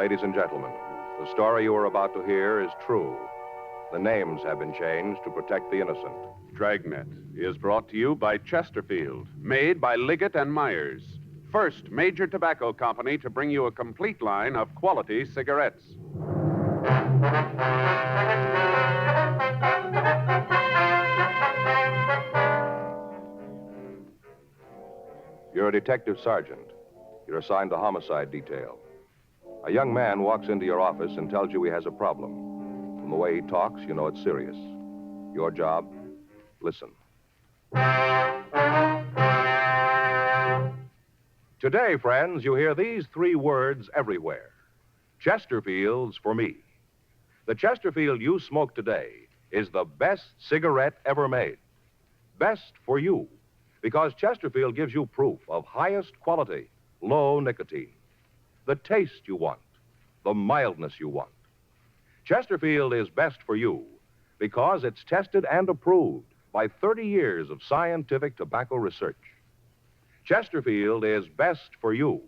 ladies and gentlemen. The story you are about to hear is true. The names have been changed to protect the innocent. Dragnet is brought to you by Chesterfield, made by Liggett and Myers. First major tobacco company to bring you a complete line of quality cigarettes. You're a detective sergeant. You're assigned to homicide detail. A young man walks into your office and tells you he has a problem. From the way he talks, you know it's serious. Your job, listen. Today, friends, you hear these three words everywhere. Chesterfield's for me. The Chesterfield you smoke today is the best cigarette ever made. Best for you, because Chesterfield gives you proof of highest quality, low nicotine. The taste you want, the mildness you want. Chesterfield is best for you because it's tested and approved by 30 years of scientific tobacco research. Chesterfield is best for you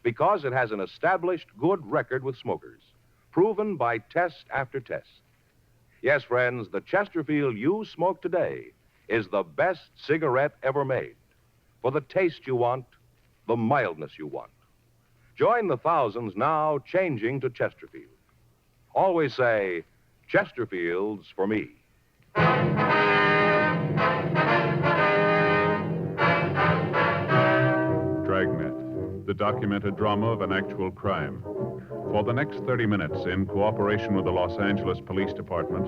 because it has an established good record with smokers, proven by test after test. Yes, friends, the Chesterfield you smoke today is the best cigarette ever made. For the taste you want, the mildness you want. Join the thousands now changing to Chesterfield. Always say, Chesterfield's for me. Dragnet, the documented drama of an actual crime. For the next 30 minutes, in cooperation with the Los Angeles Police Department,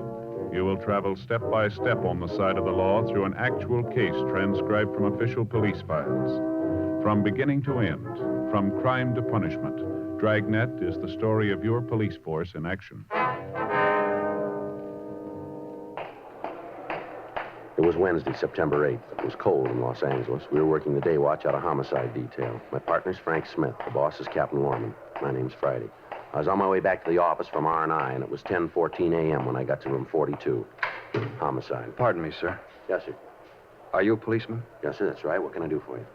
you will travel step by step on the side of the law through an actual case transcribed from official police files. From beginning to end, from crime to punishment, Dragnet is the story of your police force in action. It was Wednesday, September 8th. It was cold in Los Angeles. We were working the day watch out of homicide detail. My partner's Frank Smith. The boss is Captain Lorman. My name's Friday. I was on my way back to the office from R&I, and it was 10:14 a.m. when I got to room 42. Homicide. Pardon me, sir. Yes, sir. Are you a policeman? Yes, sir, that's right. What can I do for you?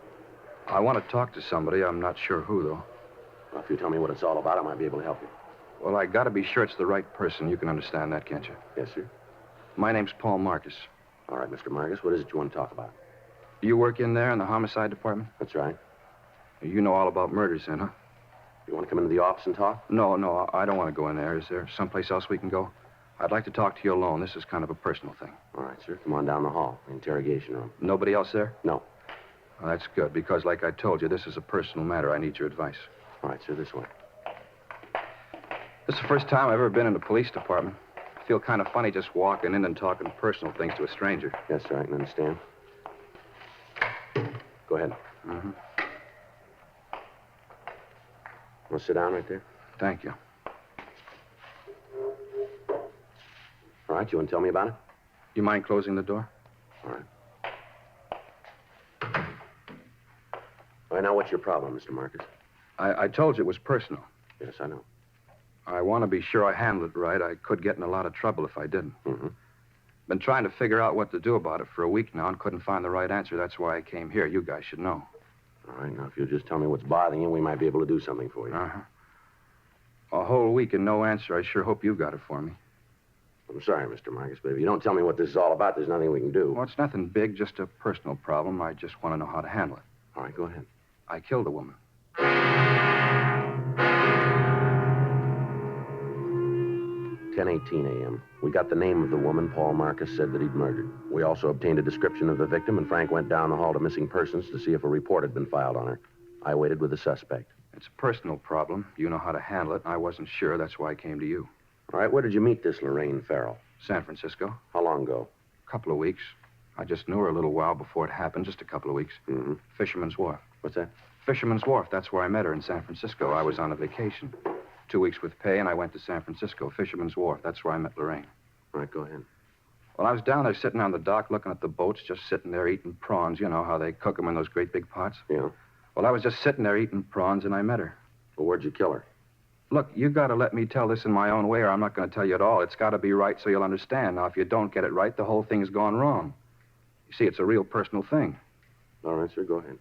I want to talk to somebody. I'm not sure who, though. Well, if you tell me what it's all about, I might be able to help you. Well, I got to be sure it's the right person. You can understand that, can't you? Yes, sir. My name's Paul Marcus. All right, Mr. Marcus, what is it you want to talk about? You work in there in the homicide department? That's right. You know all about murders, then, huh? You want to come into the office and talk? No, I don't want to go in there. Is there someplace else we can go? I'd like to talk to you alone. This is kind of a personal thing. All right, sir. Come on down the hall, the interrogation room. Nobody else there? No. Well, that's good, because like I told you, this is a personal matter. I need your advice. All right, sir, this way. This is the first time I've ever been in the police department. I feel kind of funny just walking in and talking personal things to a stranger. Yes, sir, I can understand. Go ahead. Mm-hmm. Want to sit down right there? Thank you. All right, you want to tell me about it? You mind closing the door? All right. All right, now what's your problem, Mr. Marcus? I told you it was personal. Yes, I know. I want to be sure I handle it right. I could get in a lot of trouble if I didn't. Mm-hmm. Been trying to figure out what to do about it for a week now and couldn't find the right answer. That's why I came here. You guys should know. All right, now if you'll just tell me what's bothering you, we might be able to do something for you. Uh-huh. A whole week and no answer. I sure hope you got it for me. I'm sorry, Mr. Marcus, but if you don't tell me what this is all about, there's nothing we can do. Well, it's nothing big, just a personal problem. I just want to know how to handle it. All right, go ahead. I killed a woman. 10:18 a.m. We got the name of the woman Paul Marcus said that he'd murdered. We also obtained a description of the victim, and Frank went down the hall to missing persons to see if a report had been filed on her. I waited with the suspect. It's a personal problem. You know how to handle it. I wasn't sure. That's why I came to you. All right, where did you meet this Lorraine Farrell? San Francisco. How long ago? A couple of weeks. I just knew her a little while before it happened, just a couple of weeks. Mm-hmm. Fisherman's Wharf. What's that? Fisherman's Wharf. That's where I met her in San Francisco. I was on a vacation. 2 weeks with pay, and I went to San Francisco. Fisherman's Wharf. That's where I met Lorraine. All right, go ahead. Well, I was down there sitting on the dock looking at the boats, just sitting there eating prawns. You know how they cook them in those great big pots? Yeah. Well, I was just sitting there eating prawns, and I met her. Well, where'd you kill her? Look, you got to let me tell this in my own way, or I'm not going to tell you at all. It's got to be right so you'll understand. Now, if you don't get it right, the whole thing's gone wrong. You see, it's a real personal thing. All right, sir, go ahead.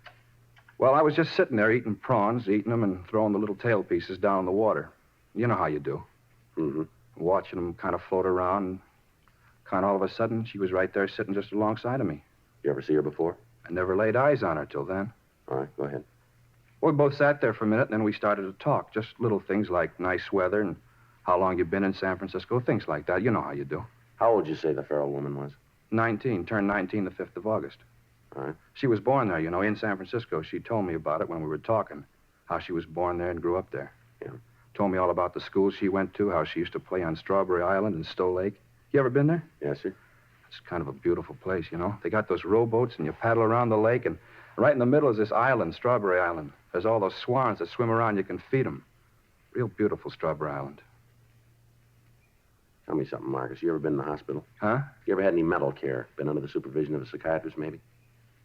Well, I was just sitting there eating prawns, eating them and throwing the little tail pieces down in the water. You know how you do. Mm-hmm. Watching them kind of float around, and kind of all of a sudden, she was right there sitting just alongside of me. You ever see her before? I never laid eyes on her till then. All right, go ahead. Well, we both sat there for a minute, and then we started to talk. Just little things like nice weather and how long you've been in San Francisco, things like that. You know how you do. How old did you say the feral woman was? 19, turned 19 the 5th of August. All right. She was born there, in San Francisco. She told me about it when we were talking, how she was born there and grew up there. Yeah. Told me all about the schools she went to, how she used to play on Strawberry Island and Stowe Lake. You ever been there? Yes, sir. It's kind of a beautiful place, They got those rowboats, and you paddle around the lake, and right in the middle is this island, Strawberry Island. There's all those swans that swim around. You can feed them. Real beautiful, Strawberry Island. Tell me something, Marcus. You ever been in the hospital? Huh? You ever had any mental care? Been under the supervision of a psychiatrist, maybe?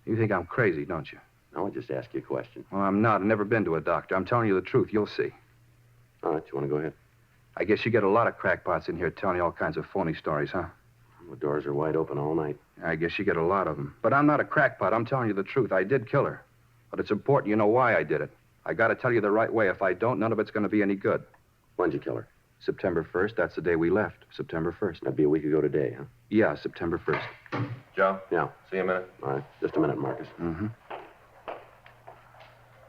You think I'm crazy, don't you? No, I just asked you a question. Well, I'm not. I've never been to a doctor. I'm telling you the truth. You'll see. All right, you want to go ahead? I guess you get a lot of crackpots in here telling you all kinds of phony stories, huh? The doors are wide open all night. I guess you get a lot of them. But I'm not a crackpot. I'm telling you the truth. I did kill her. But it's important you know why I did it. I got to tell you the right way. If I don't, none of it's going to be any good. When'd you kill her? September 1st. That's the day we left. September 1st. That'd be a week ago today, huh? Yeah, September 1st. Joe? Yeah. See you in a minute. All right, just a minute, Marcus. Mm-hmm.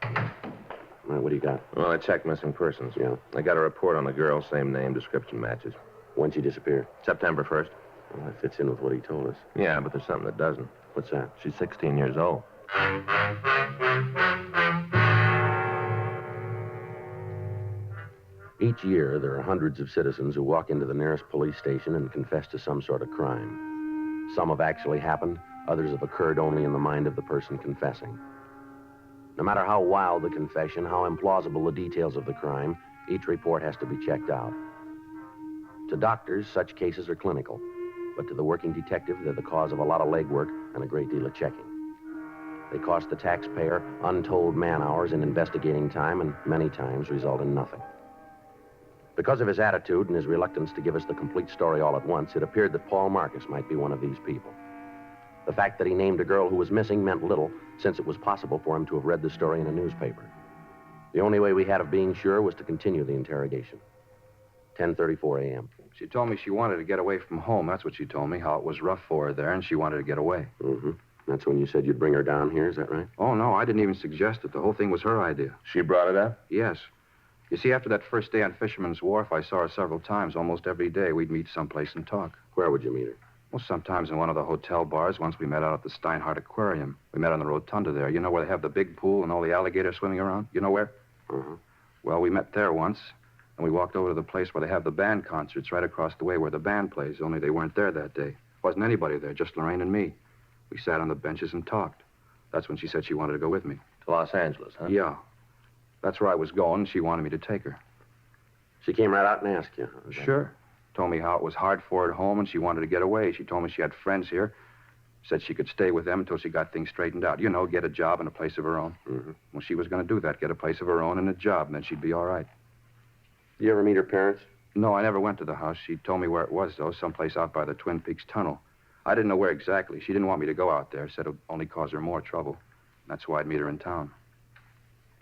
All right, what do you got? Well, I checked missing persons. Yeah. I got a report on the girl, same name, description matches. When'd she disappear? September 1st. Well, that fits in with what he told us. Yeah, but there's something that doesn't. What's that? She's 16 years old. Each year, there are hundreds of citizens who walk into the nearest police station and confess to some sort of crime. Some have actually happened, others have occurred only in the mind of the person confessing. No matter how wild the confession, how implausible the details of the crime, each report has to be checked out. To doctors, such cases are clinical, but to the working detective, they're the cause of a lot of legwork and a great deal of checking. They cost the taxpayer untold man-hours in investigating time and many times result in nothing. Because of his attitude and his reluctance to give us the complete story all at once, it appeared that Paul Marcus might be one of these people. The fact that he named a girl who was missing meant little, since it was possible for him to have read the story in a newspaper. The only way we had of being sure was to continue the interrogation. 10:34 a.m. She told me she wanted to get away from home. That's what she told me, how it was rough for her there, and she wanted to get away. Mm-hmm. That's when you said you'd bring her down here, is that right? Oh, no, I didn't even suggest it. The whole thing was her idea. She brought it up? Yes. You see, after that first day on Fisherman's Wharf, I saw her several times. Almost every day, we'd meet someplace and talk. Where would you meet her? Well, sometimes in one of the hotel bars. Once we met out at the Steinhardt Aquarium. We met on the rotunda there. You know where they have the big pool and all the alligators swimming around? You know where? Uh-huh. Well, we met there once, and we walked over to the place where they have the band concerts right across the way where the band plays, only they weren't there that day. Wasn't anybody there, just Lorraine and me. We sat on the benches and talked. That's when she said she wanted to go with me. To Los Angeles, huh? Yeah. That's where I was going, and she wanted me to take her. She came right out and asked you. Okay. Sure. Told me how it was hard for her at home, and she wanted to get away. She told me she had friends here. Said she could stay with them until she got things straightened out. You know, get a job and a place of her own. Mm-hmm. Well, she was going to do that, get a place of her own and a job, and then she'd be all right. You ever meet her parents? No, I never went to the house. She told me where it was, though, someplace out by the Twin Peaks Tunnel. I didn't know where exactly. She didn't want me to go out there. Said it would only cause her more trouble. That's why I'd meet her in town.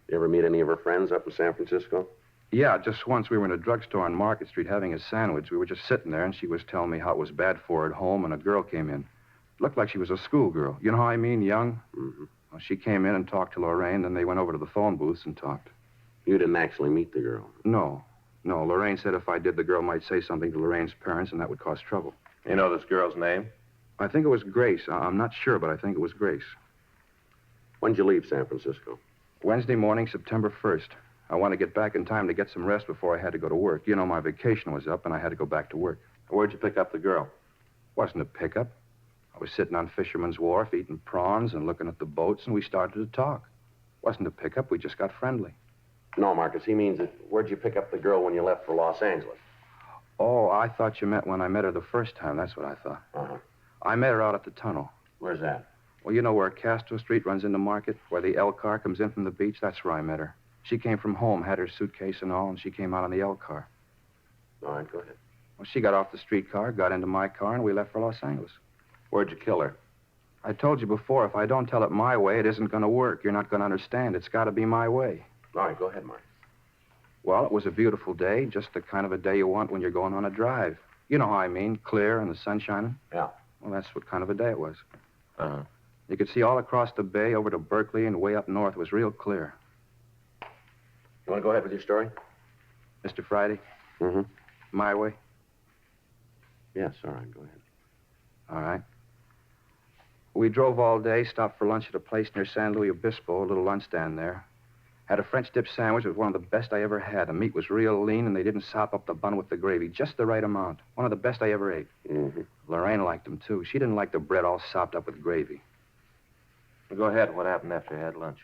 You ever meet any of her friends up in San Francisco? Yeah, just once we were in a drugstore on Market Street having a sandwich. We were just sitting there, and she was telling me how it was bad for her at home, and a girl came in. Looked like she was a schoolgirl. You know how I mean, young? Mm-hmm. Well, she came in and talked to Lorraine, then they went over to the phone booths and talked. You didn't actually meet the girl? No. Lorraine said if I did, the girl might say something to Lorraine's parents, and that would cause trouble. You know this girl's name? I think it was Grace. I'm not sure, but I think it was Grace. When'd you leave San Francisco? Wednesday morning, September 1st. I wanted to get back in time to get some rest before I had to go to work. You know, my vacation was up, and I had to go back to work. Where'd you pick up the girl? Wasn't a pickup. I was sitting on Fisherman's Wharf eating prawns and looking at the boats, and we started to talk. Wasn't a pickup. We just got friendly. No, Marcus, he means that where'd you pick up the girl when you left for Los Angeles? Oh, I thought you meant when I met her the first time. That's what I thought. Uh-huh. I met her out at the tunnel. Where's that? Well, you know where Castro Street runs into Market, where the L car comes in from the beach? That's where I met her. She came from home, had her suitcase and all, and she came out on the L car. All right, go ahead. Well, she got off the streetcar, got into my car, and we left for Los Angeles. Where'd you kill her? I told you before, if I don't tell it my way, it isn't going to work. You're not going to understand. It's got to be my way. All right, go ahead, Marcus. Well, it was a beautiful day, just the kind of a day you want when you're going on a drive. You know how I mean, clear and the sun shining. Yeah. Well, that's what kind of a day it was. Uh-huh. You could see all across the bay over to Berkeley and way up north. It was real clear. You want to go ahead with your story? Mr. Friday, Mm-hmm. my way. Yes, all right, go ahead. All right. We drove all day, stopped for lunch at a place near San Luis Obispo, a little lunch stand there. Had a French dip sandwich. It was one of the best I ever had. The meat was real lean, and they didn't sop up the bun with the gravy. Just the right amount. One of the best I ever ate. Mm-hmm. Lorraine liked them, too. She didn't like the bread all sopped up with gravy. Well, go ahead. What happened after you had lunch?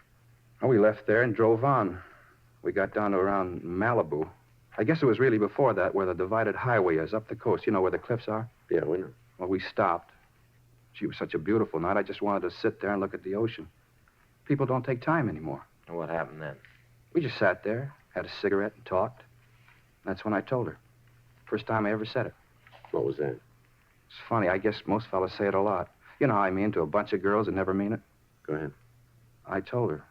Well, we left there and drove on. We got down to around Malibu. I guess it was really before that where the divided highway is, up the coast. You know where the cliffs are? Yeah, we know. Well, we stopped. She was such a beautiful night, I just wanted to sit there and look at the ocean. People don't take time anymore. And what happened then? We just sat there, had a cigarette, and talked. That's when I told her. First time I ever said it. What was that? It's funny, I guess most fellas say it a lot. You know how I mean, to a bunch of girls that never mean it. Go ahead. I told her.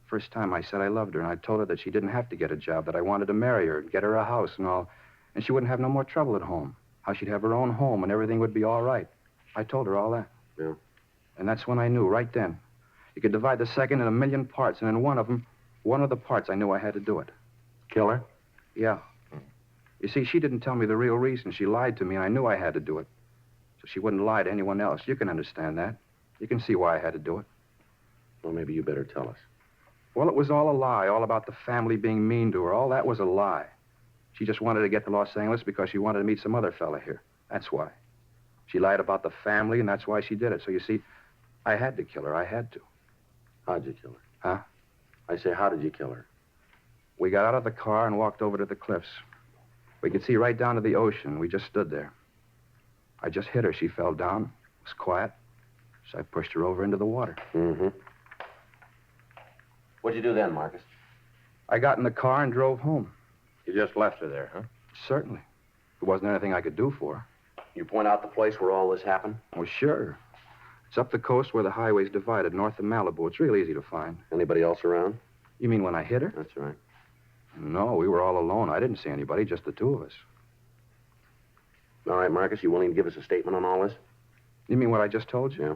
First time I said I loved her, and I told her that she didn't have to get a job, that I wanted to marry her and get her a house and all, and she wouldn't have no more trouble at home. How she'd have her own home and everything would be all right. I told her all that. Yeah. And that's when I knew, right then. You could divide the second in a million parts, and in one of the parts, I knew I had to do it. Kill her? Yeah. You see, she didn't tell me the real reason. She lied to me, and I knew I had to do it. So she wouldn't lie to anyone else. You can understand that. You can see why I had to do it. Well, maybe you better tell us. Well, it was all a lie, all about the family being mean to her. All that was a lie. She just wanted to get to Los Angeles because she wanted to meet some other fella here. That's why. She lied about the family, and that's why she did it. So, you see, I had to kill her. I had to. How'd you kill her? Huh? I say, how did you kill her? We got out of the car and walked over to the cliffs. We could see right down to the ocean. We just stood there. I just hit her. She fell down. It was quiet. So I pushed her over into the water. Mm-hmm. What'd you do then, Marcus? I got in the car and drove home. You just left her there, huh? Certainly. There wasn't anything I could do for her. You point out the place where all this happened? Well, sure. It's up the coast where the highway's divided, north of Malibu. It's real easy to find. Anybody else around? You mean when I hit her? That's right. No, we were all alone. I didn't see anybody, just the two of us. All right, Marcus, you willing to give us a statement on all this? You mean what I just told you? Yeah.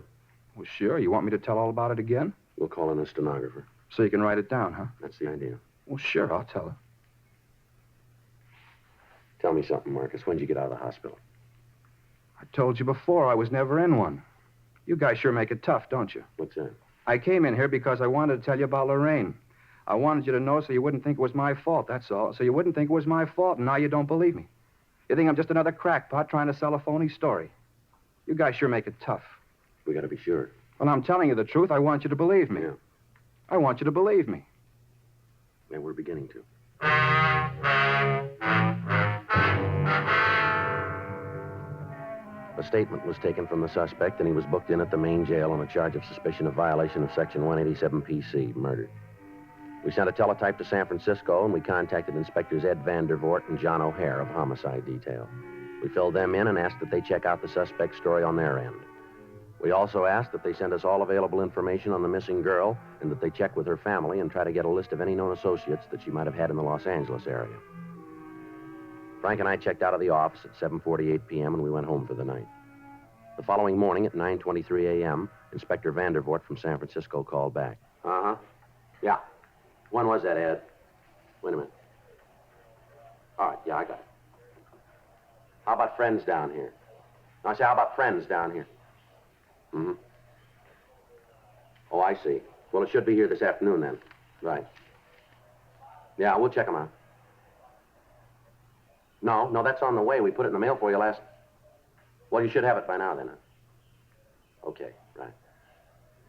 Well, sure. You want me to tell all about it again? We'll call in a stenographer. So you can write it down, huh? That's the idea. Well, sure, I'll tell her. Tell me something, Marcus. When'd you get out of the hospital? I told you before, I was never in one. You guys sure make it tough, don't you? What's that? I came in here because I wanted to tell you about Lorraine. I wanted you to know so you wouldn't think it was my fault, that's all. So you wouldn't think it was my fault, and now you don't believe me. You think I'm just another crackpot trying to sell a phony story. You guys sure make it tough. We gotta be sure. When I'm telling you the truth, I want you to believe me. Yeah. I want you to believe me. And we're beginning to. A statement was taken from the suspect, and he was booked in at the main jail on a charge of suspicion of violation of Section 187 PC, murder. We sent a teletype to San Francisco, and we contacted Inspectors Ed Vandervoort and John O'Hare of Homicide Detail. We filled them in and asked that they check out the suspect's story on their end. We also asked that they send us all available information on the missing girl and that they check with her family and try to get a list of any known associates that she might have had in the Los Angeles area. Frank and I checked out of the office at 7:48 p.m. and we went home for the night. The following morning at 9:23 a.m., Inspector Vandervoort from San Francisco called back. Uh-huh. Yeah. When was that, Ed? Wait a minute. All right, yeah, I got it. How about friends down here? I say, how about friends down here? Mm-hmm. Oh, I see. Well, it should be here this afternoon, then. Right. Yeah, we'll check them out. No, that's on the way. We put it in the mail for you last... Well, you should have it by now, then. Huh? Okay, right.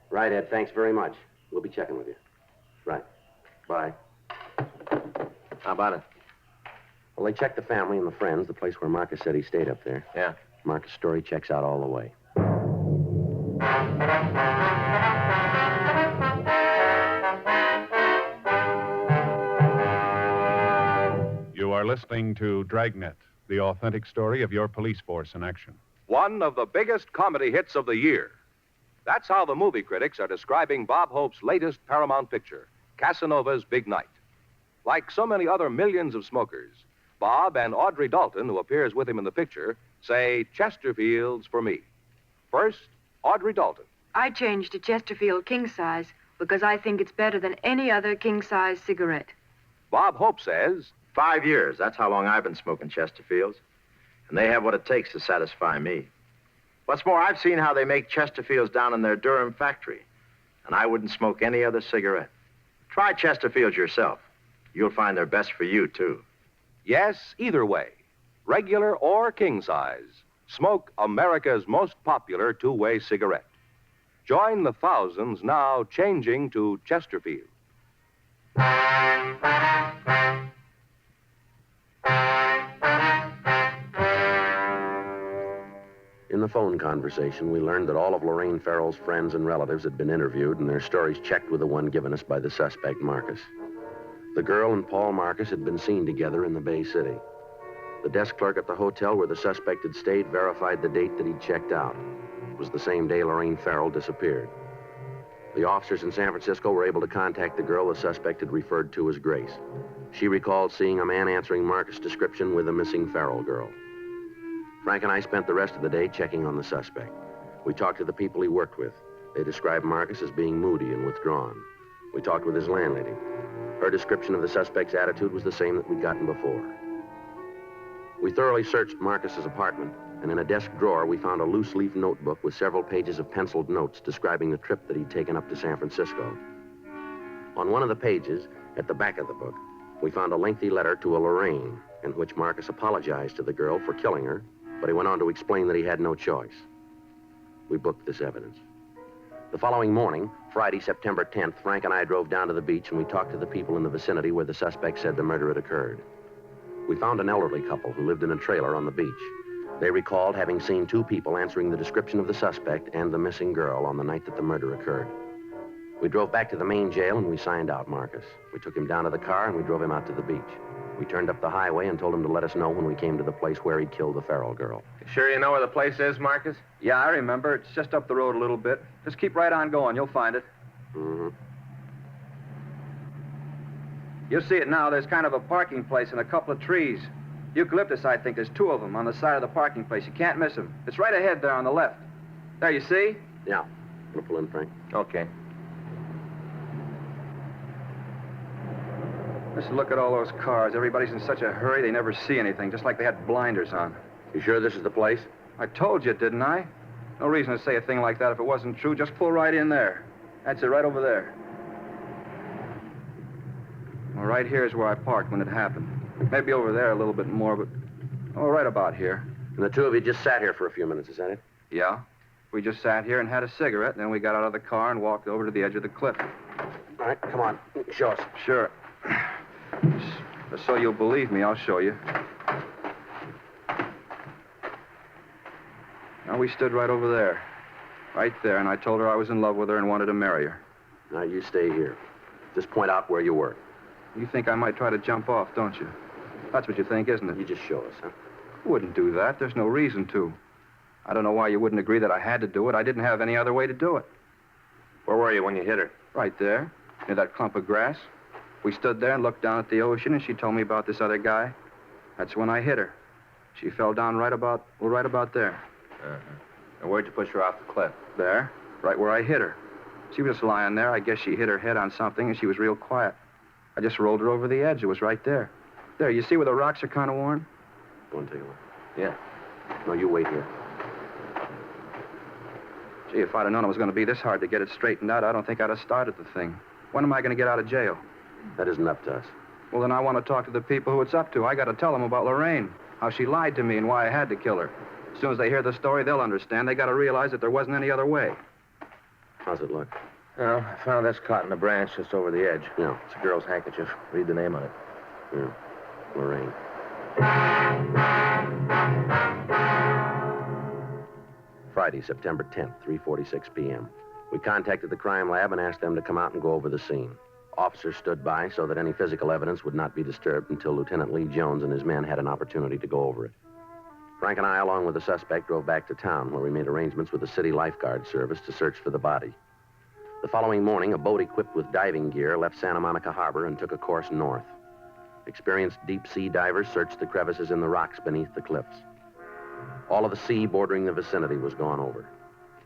Right, Ed, thanks very much. We'll be checking with you. Right. Bye. How about it? Well, they checked the family and the friends, the place where Marcus said he stayed up there. Yeah. Marcus' story checks out all the way. You are listening to Dragnet, the authentic story of your police force in action. One of the biggest comedy hits of the year. That's how the movie critics are describing Bob Hope's latest Paramount picture, Casanova's Big Night. Like so many other millions of smokers, Bob and Audrey Dalton, who appears with him in the picture, say Chesterfields for me. First, Audrey Dalton. I changed to Chesterfield king size because I think it's better than any other king size cigarette. Bob Hope says, 5 years. That's how long I've been smoking Chesterfields. And they have what it takes to satisfy me. What's more, I've seen how they make Chesterfields down in their Durham factory. And I wouldn't smoke any other cigarette. Try Chesterfields yourself. You'll find they're best for you, too. yes, either way, regular or king size, smoke America's most popular two-way cigarette. Join the thousands now changing to Chesterfield. In the phone conversation, we learned that all of Lorraine Farrell's friends and relatives had been interviewed and their stories checked with the one given us by the suspect, Marcus. The girl and Paul Marcus had been seen together in the Bay City. The desk clerk at the hotel where the suspect had stayed verified the date that he'd checked out. It was the same day Lorraine Farrell disappeared. The officers in San Francisco were able to contact the girl the suspect had referred to as Grace. She recalled seeing a man answering Marcus' description with the missing Farrell girl. Frank and I spent the rest of the day checking on the suspect. We talked to the people he worked with. They described Marcus as being moody and withdrawn. We talked with his landlady. Her description of the suspect's attitude was the same that we'd gotten before. We thoroughly searched Marcus's apartment, and in a desk drawer, we found a loose-leaf notebook with several pages of penciled notes describing the trip that he'd taken up to San Francisco. On one of the pages, at the back of the book, we found a lengthy letter to a Lorraine, in which Marcus apologized to the girl for killing her, but he went on to explain that he had no choice. We booked this evidence. The following morning, Friday, September 10th, Frank and I drove down to the beach and we talked to the people in the vicinity where the suspect said the murder had occurred. We found an elderly couple who lived in a trailer on the beach. They recalled having seen two people answering the description of the suspect and the missing girl on the night that the murder occurred. We drove back to the main jail and we signed out Marcus. We took him down to the car and we drove him out to the beach. We turned up the highway and told him to let us know when we came to the place where he'd killed the Farrell girl. Sure you know where the place is, Marcus? Yeah, I remember. It's just up the road a little bit. Just keep right on going. You'll find it. Mm-hmm. You'll see it now. There's kind of a parking place and a couple of trees. Eucalyptus, I think. There's two of them on the side of the parking place. You can't miss them. It's right ahead there on the left. There, you see? Yeah. Wanna pull in, Frank? Okay. Just look at all those cars. Everybody's in such a hurry they never see anything, just like they had blinders on. You sure this is the place? I told you, didn't I? No reason to say a thing like that if it wasn't true. Just pull right in there. That's it, right over there. Well, right here is where I parked when it happened. Maybe over there a little bit more, but... Oh, right about here. And the two of you just sat here for a few minutes, is that it? Yeah. We just sat here and had a cigarette, and then we got out of the car and walked over to the edge of the cliff. All right, come on. Show us. Sure. Just so you'll believe me, I'll show you. Now, we stood right over there. Right there, and I told her I was in love with her and wanted to marry her. Now, you stay here. Just point out where you were. You think I might try to jump off, don't you? That's what you think, isn't it? You just show us, huh? I wouldn't do that. There's no reason to. I don't know why you wouldn't agree that I had to do it. I didn't have any other way to do it. Where were you when you hit her? Right there, near that clump of grass. We stood there and looked down at the ocean, and she told me about this other guy. That's when I hit her. She fell down right about there. Uh-huh. And where'd you push her off the cliff? There, right where I hit her. She was just lying there. I guess she hit her head on something, and she was real quiet. I just rolled her over the edge. It was right there. There, you see where the rocks are kind of worn? Go and take a look. Yeah. No, you wait here. Gee, if I'd have known it was going to be this hard to get it straightened out, I don't think I'd have started the thing. When am I going to get out of jail? That isn't up to us. Well, then I want to talk to the people who it's up to. I got to tell them about Lorraine, how she lied to me and why I had to kill her. As soon as they hear the story, they'll understand. They got to realize that there wasn't any other way. How's it look? Well, I found this caught in a branch just over the edge. Yeah. It's a girl's handkerchief. Read the name on it. Yeah. Lorraine. Friday, September 10th, 3:46 p.m. We contacted the crime lab and asked them to come out and go over the scene. Officers stood by so that any physical evidence would not be disturbed until Lieutenant Lee Jones and his men had an opportunity to go over it. Frank and I, along with the suspect, drove back to town where we made arrangements with the city lifeguard service to search for the body. The following morning, a boat equipped with diving gear left Santa Monica Harbor and took a course north. Experienced deep-sea divers searched the crevices in the rocks beneath the cliffs. All of the sea bordering the vicinity was gone over.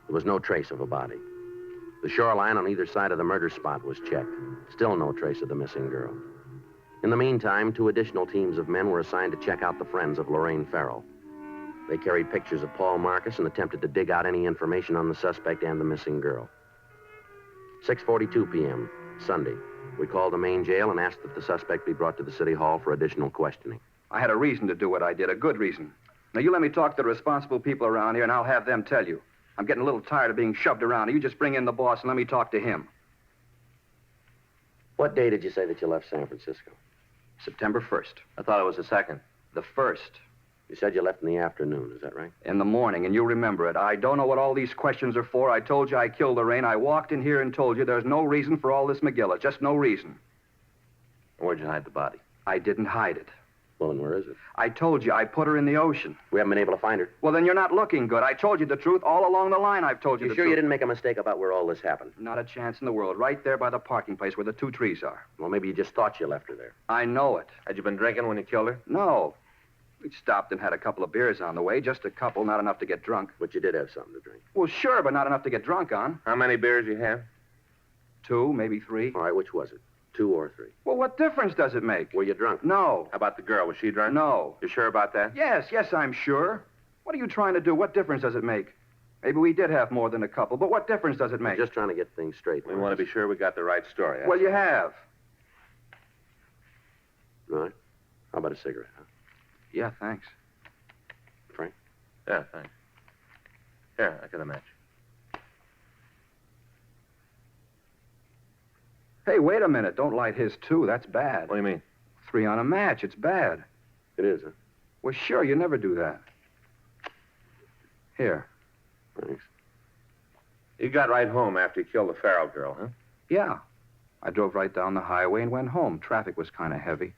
There was no trace of a body. The shoreline on either side of the murder spot was checked. Still no trace of the missing girl. In the meantime, 2 additional teams of men were assigned to check out the friends of Lorraine Farrell. They carried pictures of Paul Marcus and attempted to dig out any information on the suspect and the missing girl. 6:42 p.m., Sunday. We called the main jail and asked that the suspect be brought to the city hall for additional questioning. I had a reason to do what I did, a good reason. Now, you let me talk to the responsible people around here, and I'll have them tell you. I'm getting a little tired of being shoved around. You just bring in the boss and let me talk to him. What day did you say that you left San Francisco? September 1st. I thought it was the 2nd. The 1st. You said you left in the afternoon, is that right? In the morning, and you remember it. I don't know what all these questions are for. I told you I killed Lorraine. I walked in here and told you there's no reason for all this McGilla. Just no reason. Where'd you hide the body? I didn't hide it. Well, and where is it? I told you I put her in the ocean. We haven't been able to find her. Well, then you're not looking good. I told you the truth all along the line. I've told you You the sure truth. you didn't make a mistake about where all this happened? Not a chance in the world. Right there by the parking place where the 2 trees are. Well, maybe you just thought you left her there. I know it. Had you been drinking when you killed her? No. We stopped and had a couple of beers on the way. Just a couple, not enough to get drunk. But you did have something to drink. Well, sure, but not enough to get drunk on. How many beers you have? 2, maybe 3. All right, which was it? 2 or 3? Well, what difference does it make? Were you drunk? No. How about the girl? Was she drunk? No. You sure about that? Yes, I'm sure. What are you trying to do? What difference does it make? Maybe we did have more than a couple, but what difference does it make? We're just trying to get things straight. We want to be sure we got the right story. Well, you have. All right. How about a cigarette, huh? Yeah, thanks. Frank? Yeah, thanks. Here, I got a match. Hey, wait a minute. Don't light his, too. That's bad. What do you mean? 3 on a match. It's bad. It is, huh? Well, sure, you never do that. Here. Thanks. You got right home after you killed the Farrell girl, huh? Yeah. I drove right down the highway and went home. Traffic was kind of heavy.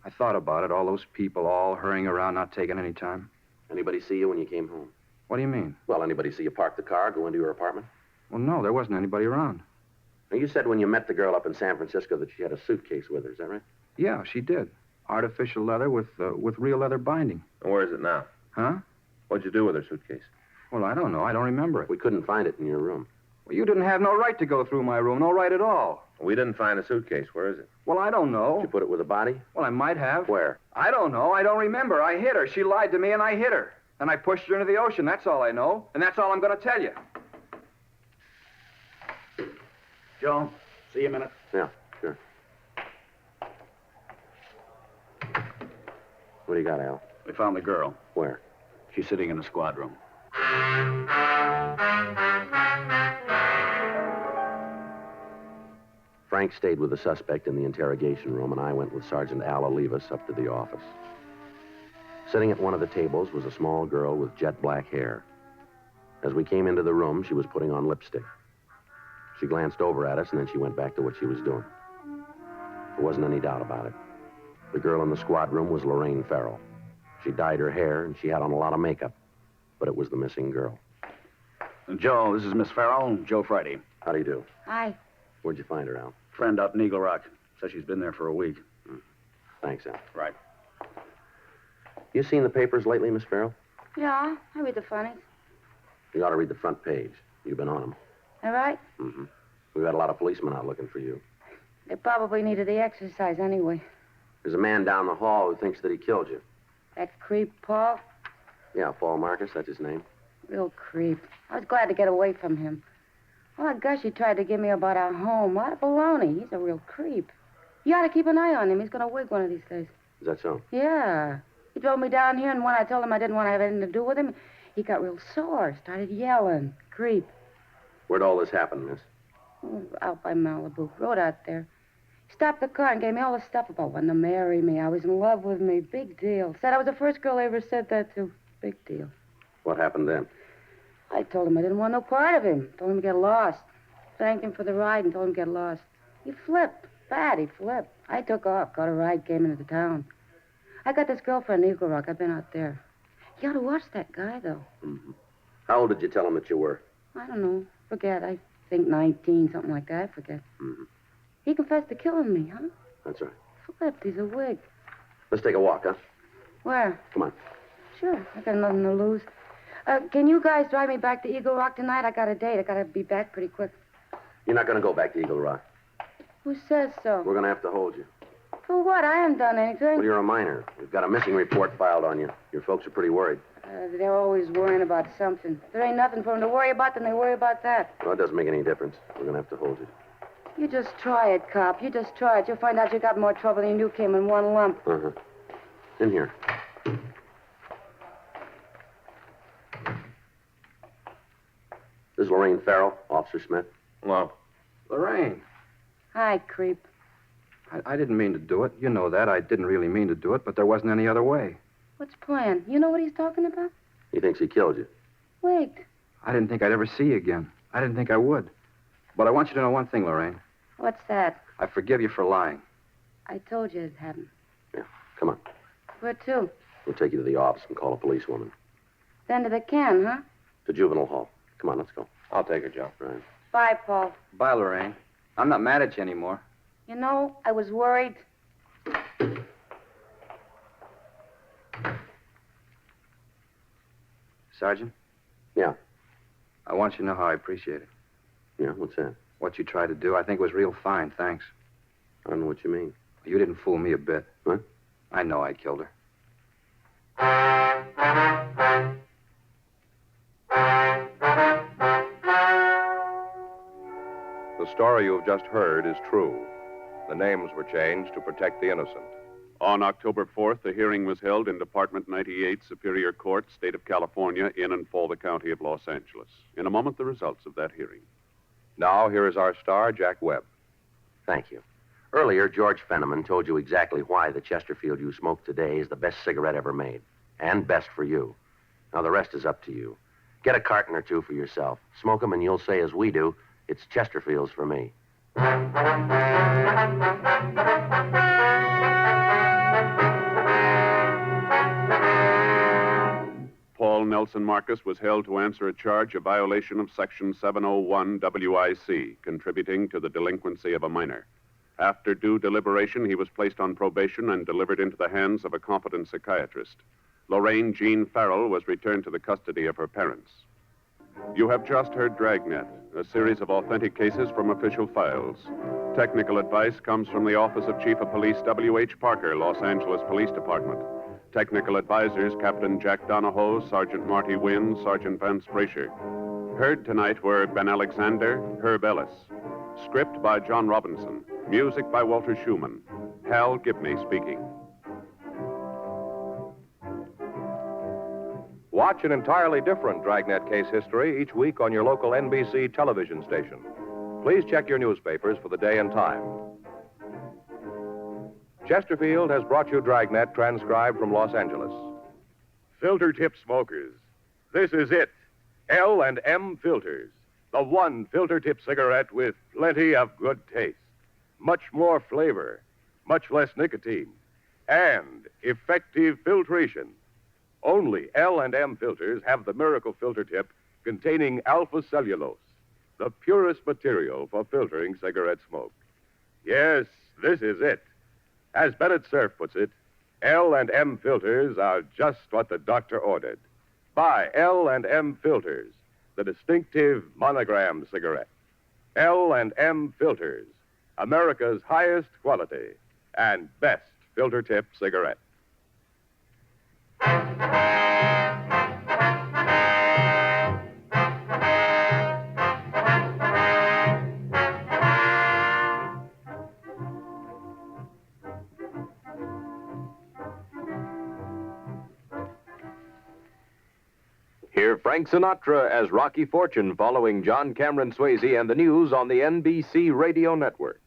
I thought about it, all those people all hurrying around, not taking any time. Anybody see you when you came home? What do you mean? Well, anybody see you park the car, go into your apartment? Well, no, there wasn't anybody around. Now, you said when you met the girl up in San Francisco that she had a suitcase with her, is that right? Yeah, she did. Artificial leather with real leather binding. And where is it now? Huh? What'd you do with her suitcase? Well, I don't know. I don't remember it. We couldn't find it in your room. Well, you didn't have no right to go through my room. No right at all. We didn't find a suitcase. Where is it? Well, I don't know. Did you put it with a body? Well, I might have. Where? I don't know. I don't remember. I hit her. She lied to me, and I hit her. Then I pushed her into the ocean. That's all I know. And that's all I'm going to tell you. Joe, see you a minute. Yeah, sure. What do you got, Al? We found the girl. Where? She's sitting in the squad room. Frank stayed with the suspect in the interrogation room, and I went with Sergeant Al Olivas up to the office. Sitting at one of the tables was a small girl with jet black hair. As we came into the room, she was putting on lipstick. She glanced over at us, and then she went back to what she was doing. There wasn't any doubt about it. The girl in the squad room was Lorraine Farrell. She dyed her hair, and she had on a lot of makeup. But it was the missing girl. Joe, this is Miss Farrell, Joe Friday. How do you do? Hi. Where'd you find her, Al? Friend out in Eagle Rock. Says she's been there for a week. Thanks, Al. Right. You seen the papers lately, Miss Farrell? Yeah, I read the funnies. You ought to read the front page. You've been on them. All right? Mm-hmm. We've got a lot of policemen out looking for you. They probably needed the exercise anyway. There's a man down the hall who thinks that he killed you. That creep, Paul? Yeah, Paul Marcus, that's his name. Real creep. I was glad to get away from him. Oh, gosh, he tried to give me about our home. What a baloney. He's a real creep. You ought to keep an eye on him. He's going to wig one of these days. Is that so? Yeah. He drove me down here, and when I told him I didn't want to have anything to do with him, he got real sore, started yelling. Creep. Where'd all this happen, miss? Oh, out by Malibu. Road out there. He stopped the car and gave me all the stuff about wanting to marry me. I was in love with me. Big deal. Said I was the first girl I ever said that to. Big deal. What happened then? I told him I didn't want no part of him. Told him to get lost. Thanked him for the ride and told him to get lost. He flipped. Bad, he flipped. I took off, got a ride, came into the town. I got this girlfriend in Eagle Rock. I've been out there. You ought to watch that guy, though. Mm-hmm. How old did you tell him that you were? I don't know. Forget. I think 19, something like that. Forget. Mm-hmm. He confessed to killing me, huh? That's right. flipped. He's a wig. Let's take a walk, huh? Where? Come on. Sure. I got nothing to lose. Can you guys drive me back to Eagle Rock tonight? I got a date. I got to be back pretty quick. You're not going to go back to Eagle Rock. Who says so? We're going to have to hold you. For what? I haven't done anything. Well, you're a minor. We've got a missing report filed on you. Your folks are pretty worried. They're always worrying about something. If there ain't nothing for them to worry about, then they worry about that. Well, it doesn't make any difference. We're going to have to hold you. You just try it, cop. You just try it. You'll find out you got more trouble than you came in one lump. Uh-huh. In here. This is Lorraine Farrell, Officer Smith. Well, Lorraine, Hi, creep. I didn't mean to do it. You know that. I didn't really mean to do it, but there wasn't any other way. What's plan? You know what he's talking about? He thinks he killed you. Wait. I didn't think I'd ever see you again. I didn't think I would. But I want you to know one thing, Lorraine. What's that? I forgive you for lying. I told you it hadn't. Yeah, come on. Where to? We'll take you to the office and call a policewoman. Then to the can, huh? To juvenile hall. Come on, let's go. I'll take her, Joe. Right. Bye, Paul. Bye, Lorraine. I'm not mad at you anymore. You know, I was worried. Sergeant? Yeah. I want you to know how I appreciate it. Yeah, what's that? What you tried to do, I think was real fine, thanks. I don't know what you mean. You didn't fool me a bit. What? I know I killed her. The story you've just heard is true. The names were changed to protect the innocent. On October 4th, the hearing was held in Department 98, Superior Court, State of California, in and for the County of Los Angeles. In a moment, the results of that hearing. Now, here is our star, Jack Webb. Thank you. Earlier, George Fenneman told you exactly why the Chesterfield you smoke today is the best cigarette ever made. And best for you. Now, the rest is up to you. Get a carton or two for yourself. Smoke them and you'll say, as we do, it's Chesterfields for me. Paul Nelson Marcus was held to answer a charge of violation of Section 701 WIC, contributing to the delinquency of a minor. After due deliberation, he was placed on probation and delivered into the hands of a competent psychiatrist. Lorraine Jean Farrell was returned to the custody of her parents. You have just heard Dragnet, a series of authentic cases from official files. Technical advice comes from the Office of Chief of Police W.H. Parker, Los Angeles Police Department. Technical advisors Captain Jack Donahoe, Sergeant Marty Wynn, Sergeant Vance Brasher. Heard tonight were Ben Alexander, Herb Ellis. Script by John Robinson. Music by Walter Schumann. Hal Gibney speaking. Watch an entirely different Dragnet case history each week on your local NBC television station. Please check your newspapers for the day and time. Chesterfield has brought you Dragnet, transcribed from Los Angeles. Filter tip smokers, this is it. L&M Filters, the one filter tip cigarette with plenty of good taste, much more flavor, much less nicotine, and effective filtration. Only L&M filters have the miracle filter tip containing alpha cellulose, the purest material for filtering cigarette smoke. Yes, this is it. As Bennett Cerf puts it, L&M filters are just what the doctor ordered. Buy L&M filters, the distinctive monogram cigarette. L&M filters, America's highest quality and best filter tip cigarette. Hear Frank Sinatra as Rocky Fortune following John Cameron Swayze and the news on the NBC Radio Network.